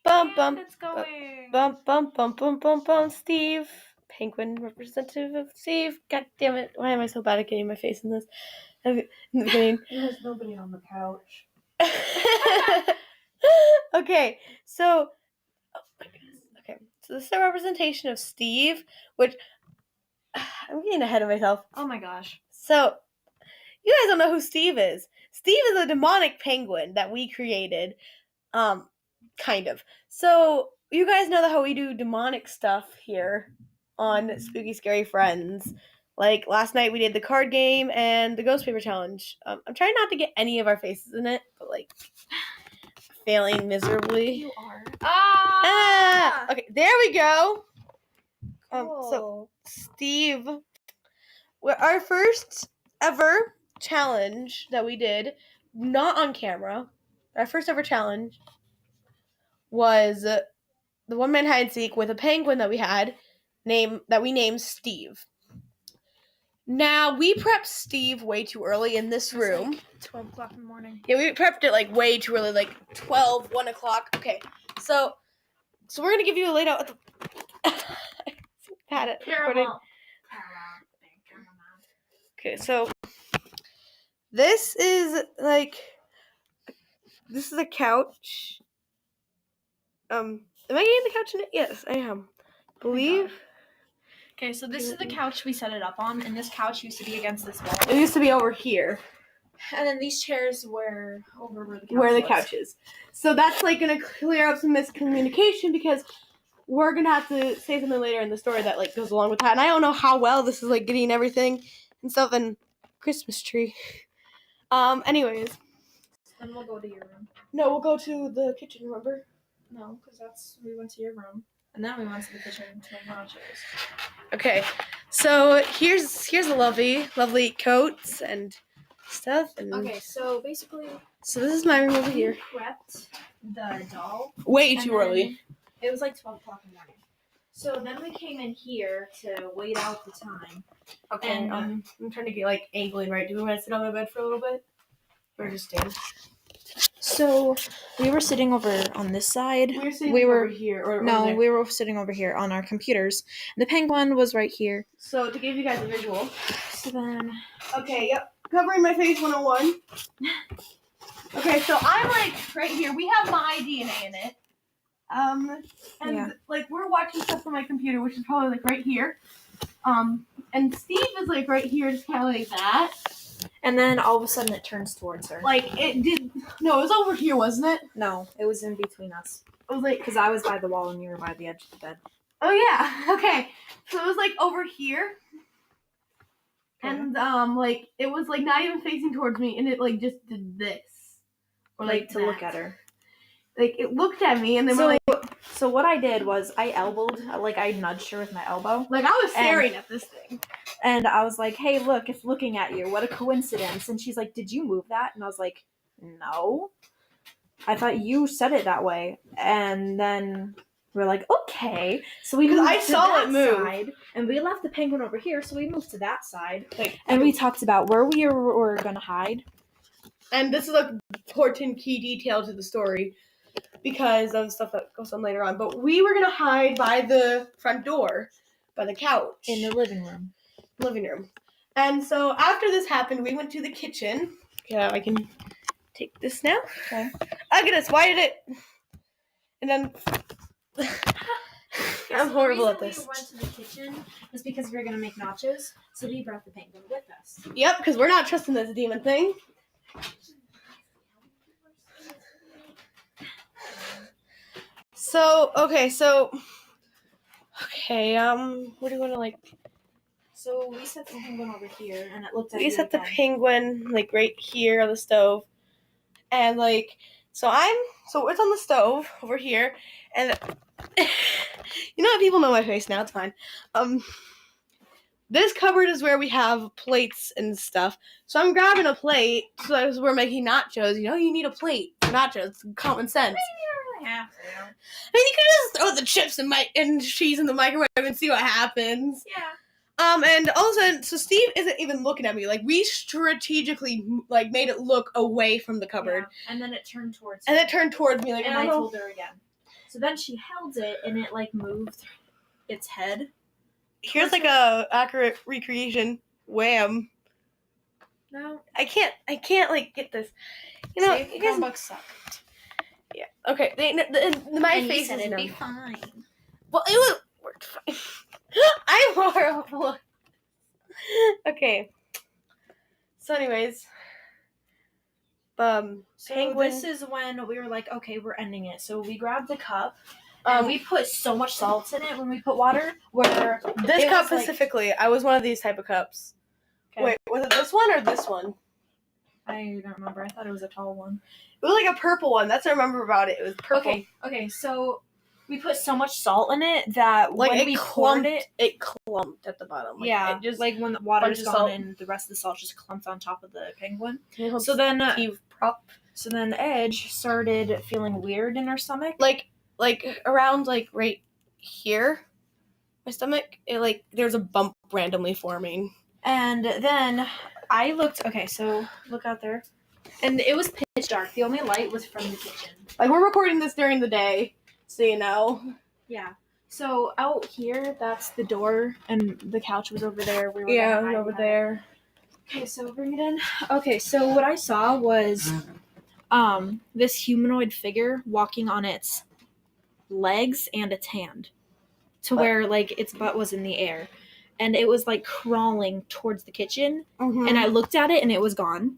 Bum bum. It's going. Bum bum bum bum bum bum. Steve, penguin representative of Steve. God damn it! Why am I so bad at getting my face in this? In the beginning. There's nobody on the couch. Okay, so oh my goodness. Okay, so this is a representation of Steve, which I'm getting ahead of myself. Oh my gosh. So you guys don't know who Steve is. Steve is a demonic penguin that we created. Kind of. So you guys know how we do demonic stuff here on Spooky Scary Friends. Like last night we did the card game and the ghost paper challenge. I'm trying not to get any of our faces in it, but like failing miserably. You are. Ah! Okay, there we go. Cool. So Steve, our first ever challenge that we did, not on camera. Our first ever challenge was the one-man hide and seek with a penguin that we had, that we named Steve. Now, we prepped Steve way too early in this room. Like 12 o'clock in the morning. Yeah, we prepped it like way too early, like 12, 1 o'clock. Okay, so we're going to give you a layout at the... Paramount. Okay, so this is a couch. Am I getting the couch in it? Yes, I am. Believe. Okay, so this is the couch we set it up on, and this couch used to be against this wall. It used to be over here. And then these chairs were over where the couch Where the was. couch is. So that's like going to clear up some miscommunication because we're going to have to say something later in the story that like goes along with that. And I don't know how well this is like getting everything and stuff and Christmas tree. Anyways. Then we'll go to your room. No, we'll go to the kitchen, remember? No, because we went to your room. And then we went to the kitchen to make nachos. Okay, so here's the lovely coats and stuff. And okay, so basically... So this is my room over here. We prepped the doll. Way too early. It was like 12 o'clock in the morning. So then we came in here to wait out the time. Okay, and I'm trying to get like angling right. Do we want to sit on my bed for a little bit? Or just stand? So we were sitting over on this side. We were over here. Or there. We were sitting over here on our computers. The penguin was right here. So to give you guys a visual. So then... Okay, yep. Covering my face 101. Okay, so I'm like right here. We have my DNA in it. Like we're watching stuff on my computer, which is probably like right here. And Steve is like right here, just kind of like that. And then all of a sudden it turns towards her. Like it did. No, it was over here, wasn't it? No, it was in between us. It was like because I was by the wall and you were by the edge of the bed. Oh yeah. Okay. So it was like over here. Okay. And like it was like not even facing towards me, and it like just did this. Or like to look at her. Like it looked at me, and then so what I did was I elbowed, like I nudged her with my elbow. Like I was staring at this thing. And I was like, hey, look, it's looking at you. What a coincidence. And she's like, did you move that? And I was like, no. I thought you said it that way. And then we're like, okay. So we moved I saw it move. Side, and we left the penguin over here, so we moved to that side. And we talked about where we were going to hide. And this is an important key detail to the story because of stuff that goes on later on. But we were going to hide by the front door, by the couch. In the living room. And so after this happened, we went to the kitchen. Yeah, I can take this now. Okay. Oh goodness, why did it... And then... I'm horrible at this. The reason we went to the kitchen was because we were going to make nachos, so we brought the penguin with us. Yep, because we're not trusting this demon thing. So, okay, what do you want to like... So we set the penguin over here, and it looked at We set the penguin, like, right here on the stove. And, like, so it's on the stove over here. And, you know what? People know my face now. It's fine. This cupboard is where we have plates and stuff. So I'm grabbing a plate. So as we're making nachos, you know, you need a plate for nachos. It's common sense. Yeah. I mean, you can just throw the chips and cheese in the microwave and see what happens. Yeah. And all of a sudden, so Steve isn't even looking at me. Like, we strategically, like, made it look away from the cupboard. Yeah. And then it turned towards me. Like, and I told her again. So then she held it, and it like moved its head. Here's like a accurate recreation. Wham! No, I can't like get this. You know, see, you guys. Chromebooks suck. Yeah. Okay. My And you face said is it'd be numb. fine. Well, it worked fine. I'm horrible. Okay. So, anyways, So Penguin. this is when we were like, okay, we're ending it. So we grabbed a cup, and we put so much salt in it when we put water. Where this it cup was like- specifically, I was one of these type of cups. Okay. Wait, was it this one or this one? I don't remember. I thought it was a tall one. It was like a purple one. That's what I remember about it. It was purple. Okay. So we put so much salt in it that Like when it we clumped. poured it, It clumped at the bottom. Like, yeah, it just like when the water's bunch of gone salt. and the rest of the salt just clumped on top of the penguin. So So then, prop. so then Edge started feeling weird in her stomach. Like around like right here, my stomach. It like there's a bump randomly forming. And then I looked. Okay, so look out there, and it was pitch dark. The only light was from the kitchen. Like we're recording this during the day, so you know. Yeah. So out here, that's the door, and the couch was over there. We were Yeah, gonna hide over behind. there. Okay, so bring it in. Okay, so what I saw was this humanoid figure walking on its legs and its hand to What? where like its butt was in the air, and it was like crawling towards the kitchen, Mm-hmm. and I looked at it and it was gone.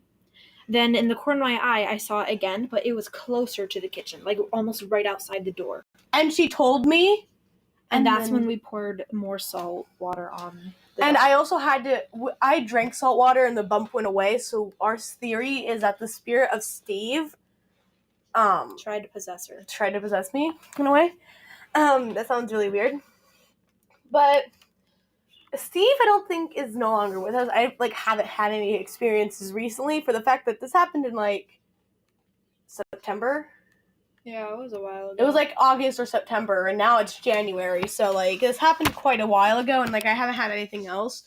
Then in the corner of my eye I saw it again, but it was closer to the kitchen, like almost right outside the door. And she told me, And that's then- when we poured more salt water on the And dog. I also had to. I drank salt water, and the bump went away. So our theory is that the spirit of Steve, tried to possess her. tried to possess me in a way. That sounds really weird. But Steve, I don't think is no longer with us. I like haven't had any experiences recently for the fact that this happened in like September. Yeah, it was a while ago. It was like August or September, and now it's January. So like this happened quite a while ago, and like I haven't had anything else.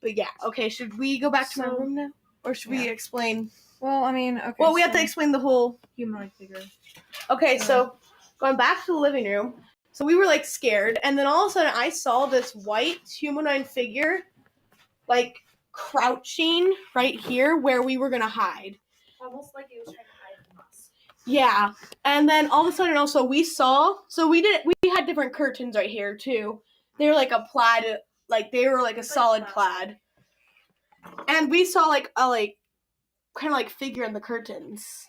But yeah, okay. Should we go back to my So- room now, or should we Yeah. explain? Well, I mean, okay. Well, we have to explain the whole. humanoid figure. Okay, so going back to the living room. So we were like scared, and then all of a sudden I saw this white humanoid figure, like crouching right here where we were gonna hide. Almost like it was trying to hide from us. Yeah, and then all of a sudden also we saw. So we had different curtains right here too. They were like a plaid, like they were like a It's like solid plaid. plaid, and we saw like a kind of like figure in the curtains.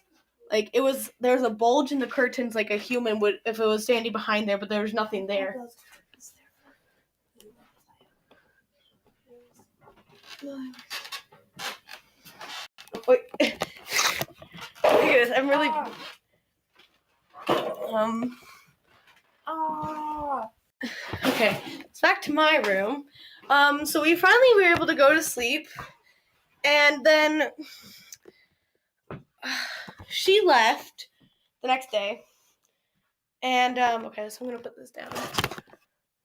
Like there's a bulge in the curtains, like a human would if it was standing behind there, but there was nothing there. Wait. Look at this. I'm really. Okay. It's back to my room. So we finally were able to go to sleep, and then she left the next day. And okay, so I'm gonna put this down.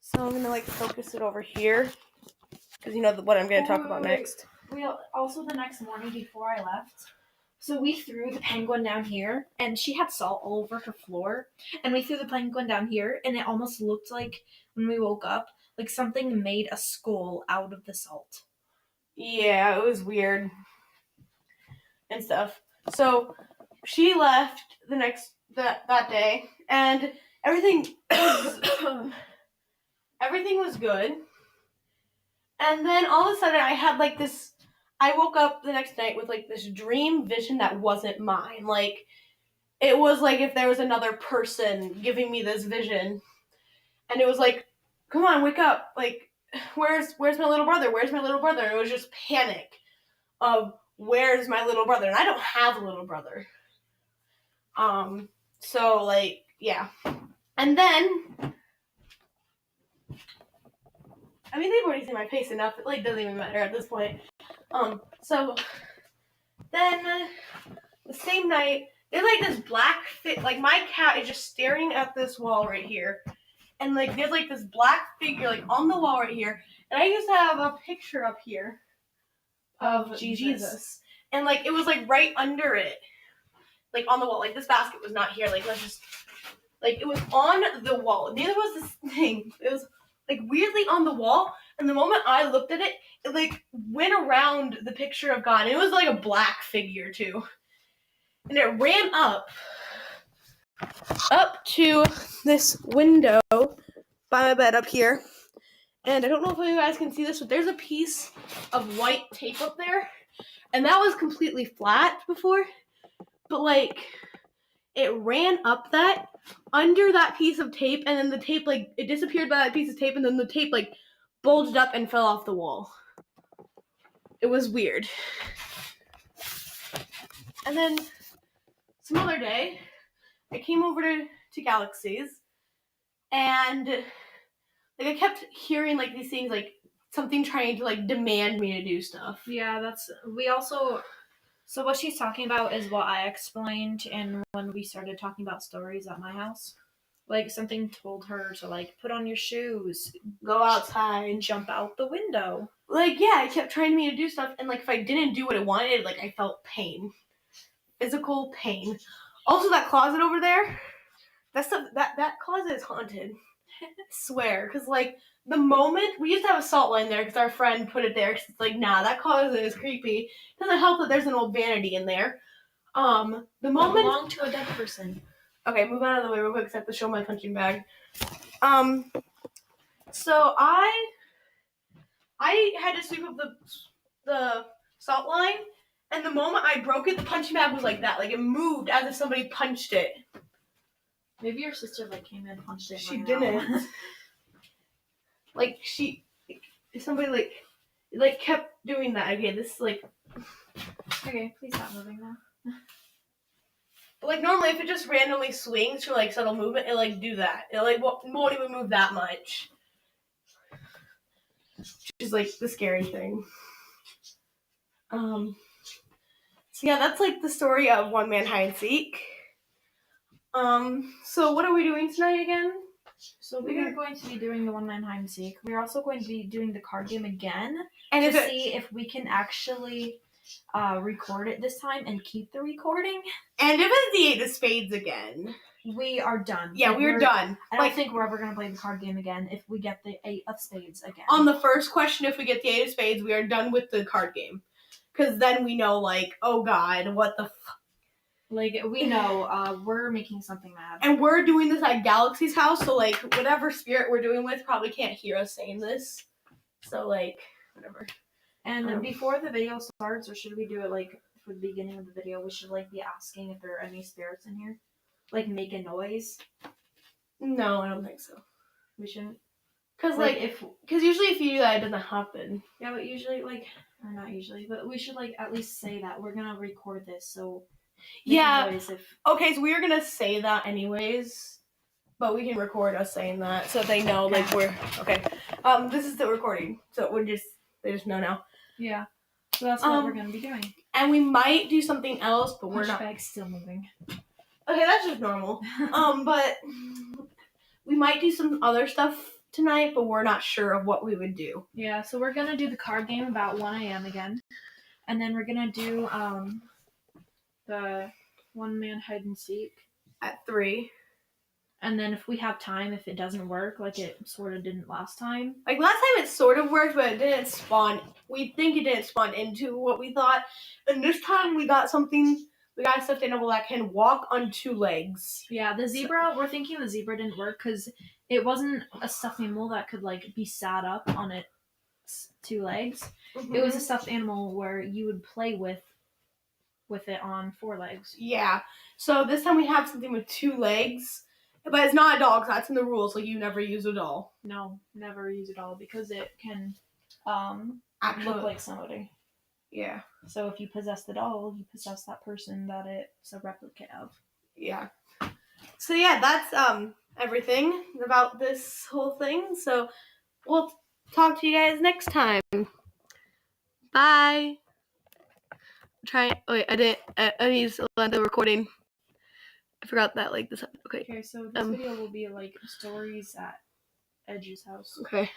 So I'm gonna like focus it over here, because you know what I'm gonna talk about Wait. next. We also the next morning before I left, so we threw the penguin down here, and she had salt all over her floor, and we threw the penguin down here, and it almost looked like when we woke up, like something made a skull out of the salt. Yeah, it was weird and stuff. So she left the next that day, and everything everything was good. And then all of a sudden, I had like this. I woke up the next night with like this dream vision that wasn't mine. Like it was like if there was another person giving me this vision, and it was like, "Come on, wake up! Like, where's my little brother? Where's my little brother?" And it was just panic of where's my little brother, and I don't have a little brother. So like yeah, and then. I mean, they've already seen my face enough. It like doesn't even matter at this point. So then the same night, there's like this black like my cat is just staring at this wall right here, and like there's like this black figure like on the wall right here, and I used to have a picture up here of Jesus, and like it was like right under it, like on the wall. Like this basket was not here. Like Like it was on the wall. Neither was this thing. It was like weirdly on the wall. And the moment I looked at it, it like went around the picture of God. And it was like a black figure too. And it ran up to this window by my bed up here. And I don't know if you guys can see this, but there's a piece of white tape up there. And that was completely flat before. But like it ran up that under that piece of tape, and then the tape like it disappeared by that piece of tape, and then the tape like bulged up and fell off the wall. It was weird. And then some other day, I came over to Galaxies, and like I kept hearing like these things, like something trying to like demand me to do stuff. Yeah, we also. So what she's talking about is what I explained in when we started talking about stories at my house. Like something told her to like put on your shoes, Go outside, and jump out the window. Like yeah, it kept trying me to do stuff, and like if I didn't do what it wanted, like I felt pain, physical pain. Also, that closet over there, that stuff, that closet is haunted. I swear, because like the moment we used to have a salt line there because our friend put it there. Cause it's like nah, that closet is creepy. Doesn't help that there's an old vanity in there. The moment it belonged to a dead person. Okay, move out of the way real quick. 'Cause I have to show my punching bag. So I had to sweep up the salt line, and the moment I broke it, the punching bag was like that. Like it moved as if somebody punched it. Maybe your sister like came in and punched it. She didn't. Like somebody like kept doing that. Okay, this is like. Okay, please stop moving now. But like normally, if it just randomly swings for like subtle movement, it like do that. It like won't even move that much. Which is like the scary thing. So yeah, that's like the story of One Man Hide and Seek. So what are we doing tonight again? So we are going to be doing the One Man Hide and Seek. We're also going to be doing the card game again And to see if we can actually record it this time and keep the recording. And if it's the 8 of Spades again, we are done. Yeah, like, we're done. I don't think we're ever going to play the card game again if we get the 8 of Spades again. On the first question, if we get the 8 of Spades, we are done with the card game. Because then we know, like, oh god, what the fuck. Like, we know we're making something mad. And we're doing this at Galaxy's house, so, like, whatever spirit we're doing with probably can't hear us saying this. So, like, whatever. And before the video starts, or should we do it, like, for the beginning of the video, we should, like, be asking if there are any spirits in here? Like, make a noise? No, I don't think so. We shouldn't? Because, because usually if you do that, it doesn't happen. Yeah, but usually, like, or not usually, but we should, like, at least say that we're gonna record this, so... Yeah. Okay, so we are gonna say that anyways, but we can record us saying that so they know, like, we're... Okay. This is the recording, so they just know now. Yeah. So that's what we're gonna be doing. And we might do something else, but we're not... Bag's still moving. Okay, that's just normal. But we might do some other stuff tonight, but we're not sure of what we would do. Yeah, so we're gonna do the card game about 1 a.m. again. And then we're gonna do the One Man Hide and Seek at 3. And then if we have time, if it doesn't work, like it sort of didn't last time. Like last time it sort of worked, but it didn't spawn. We think it didn't spawn into what we thought. And this time we got something. We got a stuffed animal that can walk on 2 legs. Yeah, the zebra, we're thinking the zebra didn't work because it wasn't a stuffed animal that could, like, be sat up on its 2 legs. Mm-hmm. It was a stuffed animal where you would play with it on 4 legs. Yeah. So this time we have something with 2 legs. But it's not a doll, because that's in the rules. Like, you never use a doll. No, never use a doll, because it can look like somebody. Yeah. So if you possess the doll, you possess that person that it's a replicate of. Yeah. So yeah, that's everything about this whole thing. So we'll talk to you guys next time. Bye. I need to end the recording. I forgot that, like, this. Okay. Okay, so this video will be, like, stories at Edge's house. Okay.